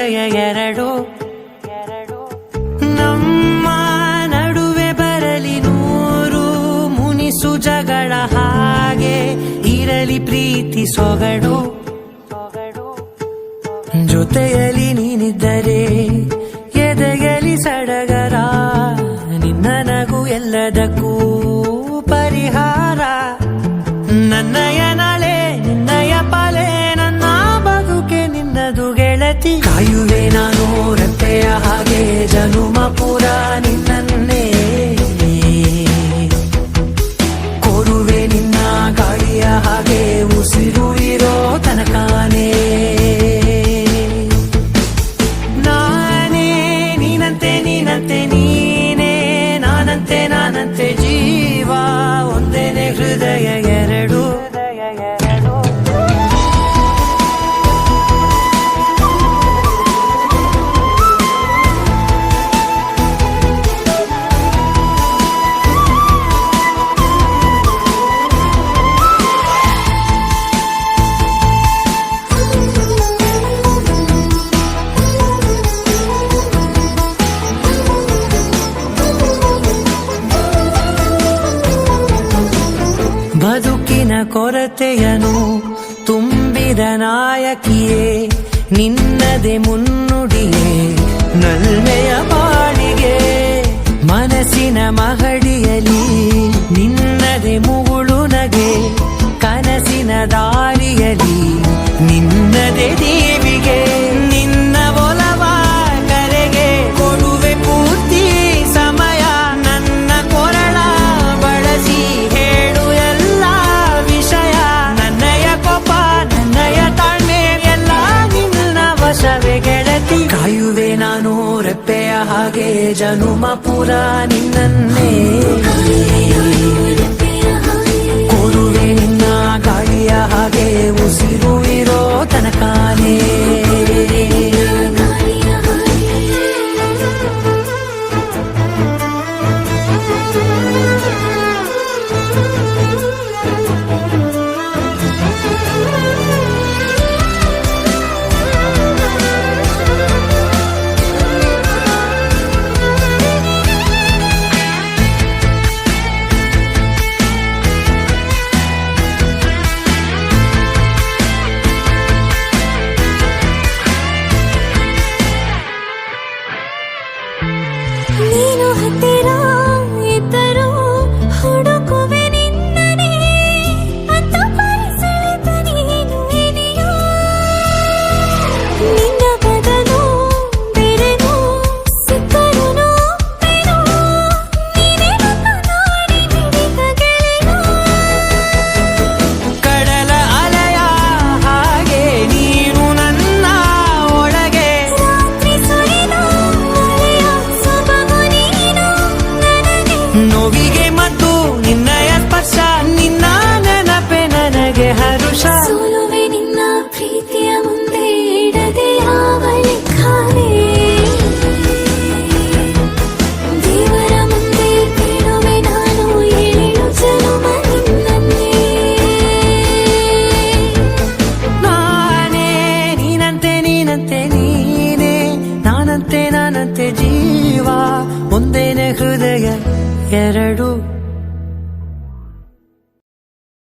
ಹೃದಯ ಎರಡು. ನಮ್ಮ ನಡುವೆ ಬರಲಿ ನೂರು ಮುನಿಸು ಜಗಳ, ಹಾಗೆ ಇರಲಿ ಪ್ರೀತಿ ಸೊಗಡು. ಜೊತೆಯಲ್ಲಿ ನೀನಿದ್ದರೆ ಎದೆಯಲಿ ಸಡಗರ, ನಿನ್ನ ನಗು ಎಲ್ಲದಕ್ಕೂ ಪರಿಹಾರ. ನನ್ನಯ ನಾಳೆ ನಿನ್ನಯ ಪಾಲೆ, ನನ್ನ ಬದುಕೆ ನಿನ್ನದು ಗೆಳತಿ. ಕಾಯುವೆ ನಾನು ರೆಪ್ಪೆಯ ಹಾಗೆ ಜನುಮ ಪುರ ನಿನ್ನನ್ನೇ, ಕೋರುವೆ ನಿನ್ನ ಗಾಳಿಯ ಹಾಗೆ ಉಸಿರು ಇರೋ ತನಕಾನೇ. ನೀನಂತೆ ನೀನೇ, ನಾನಂತೆ ಜೀವ, ಒಂದೇನೆ ಹೃದಯ ಎರಡು. ಬದುಕಿನ ಕೊರತೆಯನು ತುಂಬಿದ ನಾಯಕಿಯೇ, ನಿನ್ನದೆ ಮುನ್ನುಡಿಯೇ ನಲ್ಮೆಯ ಬಾಳಿಗೆ. ಮನಸ್ಸಿನ ಮಹಡಿಯಲಿ ನಿನ್ನದೆ ಮುಗುಳು ನಗೆ, ಕನಸಿನ ದಾರಿಯಲಿ ನಿನ್ನದೆ ದೇವಿಗೆ. ನಿನ್ನ ಒಲವ ಕರೆಗೆ ಕೊಡುವೆ ಪೂರ್ತಿ ಸಮಯ, ನನ್ನ ಕೊರಳ ಬಳಸಿ ಹೇಳು ಎಲ್ಲ ವಿಷಯ. ನನ್ನಯ ಕೋಪ ನನ್ನಯ ತಾಳ್ಮೆ ಎಲ್ಲ ನಿನ್ನ ವಶವೇ ಗೆಳತಿ. ಕಾಯುವೆ ನಾನು ರೆಪ್ಪೆಯ ಹಾಗೆ ಜನುಮ ಪುರ ನಿನ್ನನ್ನೇ, ಕೋರುವೆ ನಿನ್ನ ಗಾಳಿಯ ಹಾಗೆ ಉಸಿರು ಇರೋ ತನಕಾನೇ. ನೀನು ಹತ್ತಿರ ಇದ್ದರೂ ಹುಡುಕುವೆ ನಿನ್ನನೇ, ಅಂತ ಪರಿಸೆಳೆದ ನೀನು ಇದೆಯೋ. ನಿನ್ನ ಬದಲು ಬೇರೆನೋ ಸಿಕ್ಕರೂ ನೋವೇನೋ, ನೀನೇ ನನ್ನ ನಾಡಿ ಮಿಡಿದ ಗೆಳೆಯೋ. ಕಡಲ ಅಲೆಯ ಹಾಗೆ ನೀನು ನನ್ನ ಒಳಗೆ, ರಾತ್ರಿ ಸುರಿದ ಮಳೆಯ ಸೊಬಗು ನೀನು ನನಗೆ. ನೋವಿಗೆ ಮತ್ತು ನಿನ್ನಯ ಸ್ಪರ್ಶ, ನಿನ್ನ ನೆನಪೆ ನನಗೆ ಹರುಷ. ಸೋಲುವೆ ನಿನ್ನ ಪ್ರೀತಿಯ ಮುಂದೆ ಇಡದೆ ಯಾವ ಲೆಕ್ಕವೇ. ದೇವರ ಮುಂದೆ ಬೇಡುವೆ ನಾನು ಏಳು ಜನುಮ ನಿನ್ನನ್ನೇ. ನಾನೇ ನೀನಂತೆ ನೀನೇ, ನಾನಂತೆ ಜೀವ, ಒಂದೇನೆ ಹೃದಯ ಎರಡು.